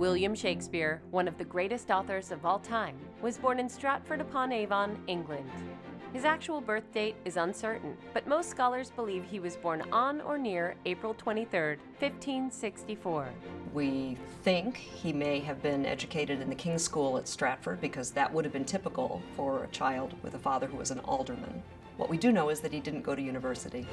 William Shakespeare, one of the greatest authors of all time, was born in Stratford-upon-Avon, England. His actual birth date is uncertain, but most scholars believe he was born on or near April 23, 1564. We think he may have been educated in the King's School at Stratford because that would have been typical for a child with a father who was an alderman. What we do know is that he didn't go to university.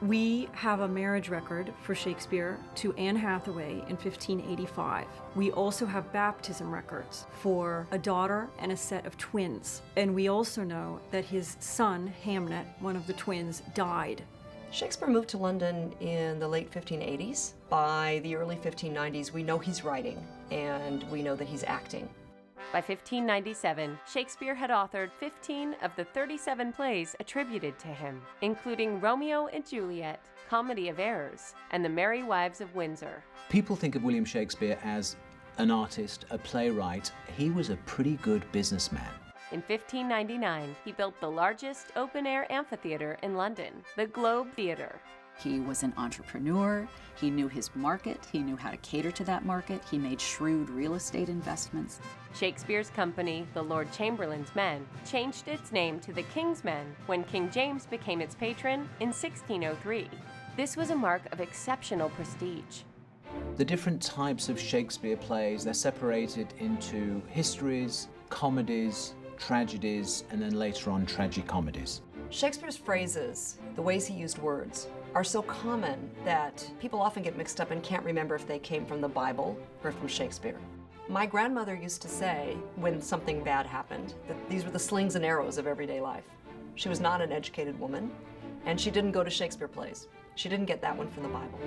We have a marriage record for Shakespeare to Anne Hathaway in 1585. We also have baptism records for a daughter and a set of twins. And we also know that his son, Hamnet, one of the twins, died. Shakespeare moved to London in the late 1580s. By the early 1590s, we know he's writing, and we know that he's acting. By 1597, Shakespeare had authored 15 of the 37 plays attributed to him, including Romeo and Juliet, Comedy of Errors, and The Merry Wives of Windsor. People think of William Shakespeare as an artist, a playwright. He was a pretty good businessman. In 1599, he built the largest open-air amphitheater in London, the Globe Theatre. He was an entrepreneur, he knew his market, he knew how to cater to that market, he made shrewd real estate investments. Shakespeare's company, the Lord Chamberlain's Men, changed its name to the King's Men when King James became its patron in 1603. This was a mark of exceptional prestige. The different types of Shakespeare plays, they're separated into histories, comedies, tragedies, and then later on tragicomedies. Shakespeare's phrases, the ways he used words, are so common that people often get mixed up and can't remember if they came from the Bible or from Shakespeare. My grandmother used to say, when something bad happened, that these were the slings and arrows of everyday life. She was not an educated woman, and she didn't go to Shakespeare plays. She didn't get that one from the Bible.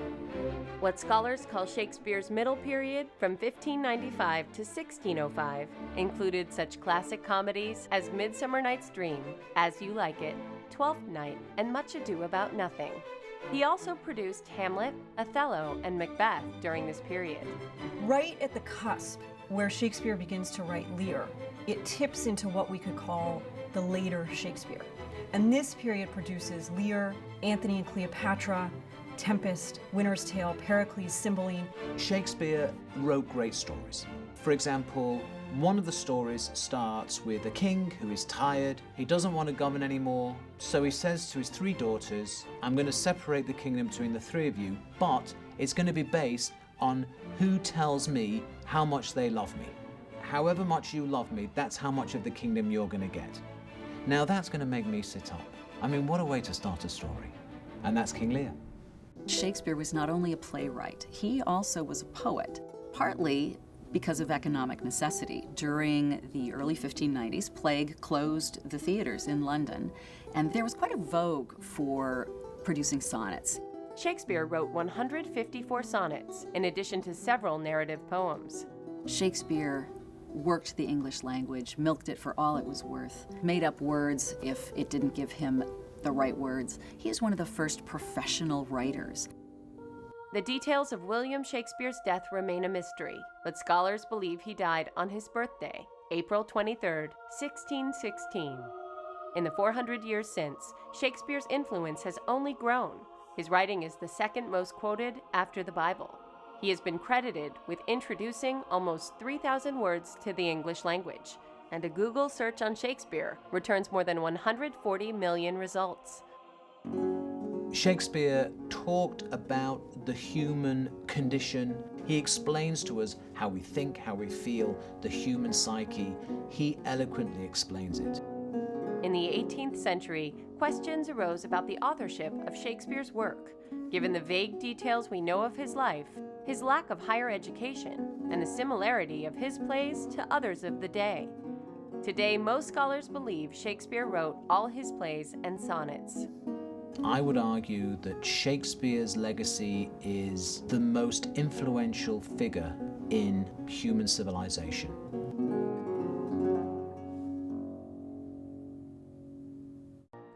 What scholars call Shakespeare's middle period, from 1595 to 1605, included such classic comedies as Midsummer Night's Dream, As You Like It, Twelfth Night, and Much Ado About Nothing. He also produced Hamlet, Othello, and Macbeth during this period. Right at the cusp, where Shakespeare begins to write Lear, it tips into what we could call the later Shakespeare. And this period produces Lear, Antony and Cleopatra, Tempest, Winter's Tale, Pericles, Cymbeline. Shakespeare wrote great stories. For example, one of the stories starts with a king who is tired, he doesn't want to govern anymore, so he says to his three daughters, I'm going to separate the kingdom between the three of you, but it's going to be based on who tells me how much they love me. However much you love me, that's how much of the kingdom you're going to get. Now that's going to make me sit up. I mean, what a way to start a story. And that's King Lear. Shakespeare was not only a playwright, he also was a poet, partly because of economic necessity. During the early 1590s, plague closed the theaters in London, and there was quite a vogue for producing sonnets. Shakespeare wrote 154 sonnets, in addition to several narrative poems. Shakespeare worked the English language, milked it for all it was worth, made up words if it didn't give him the right words. He is one of the first professional writers. The details of William Shakespeare's death remain a mystery, but scholars believe he died on his birthday, April 23, 1616. In the 400 years since, Shakespeare's influence has only grown. His writing is the second most quoted after the Bible. He has been credited with introducing almost 3,000 words to the English language, and a Google search on Shakespeare returns more than 140 million results. Shakespeare talked about the human condition. He explains to us how we think, how we feel, the human psyche. He eloquently explains it. In the 18th century, questions arose about the authorship of Shakespeare's work, given the vague details we know of his life, his lack of higher education, and the similarity of his plays to others of the day. Today, most scholars believe Shakespeare wrote all his plays and sonnets. I would argue that Shakespeare's legacy is the most influential figure in human civilization.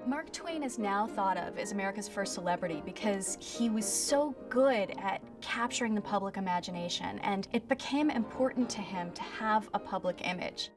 Mark Twain is now thought of as America's first celebrity because he was so good at capturing the public imagination, and it became important to him to have a public image.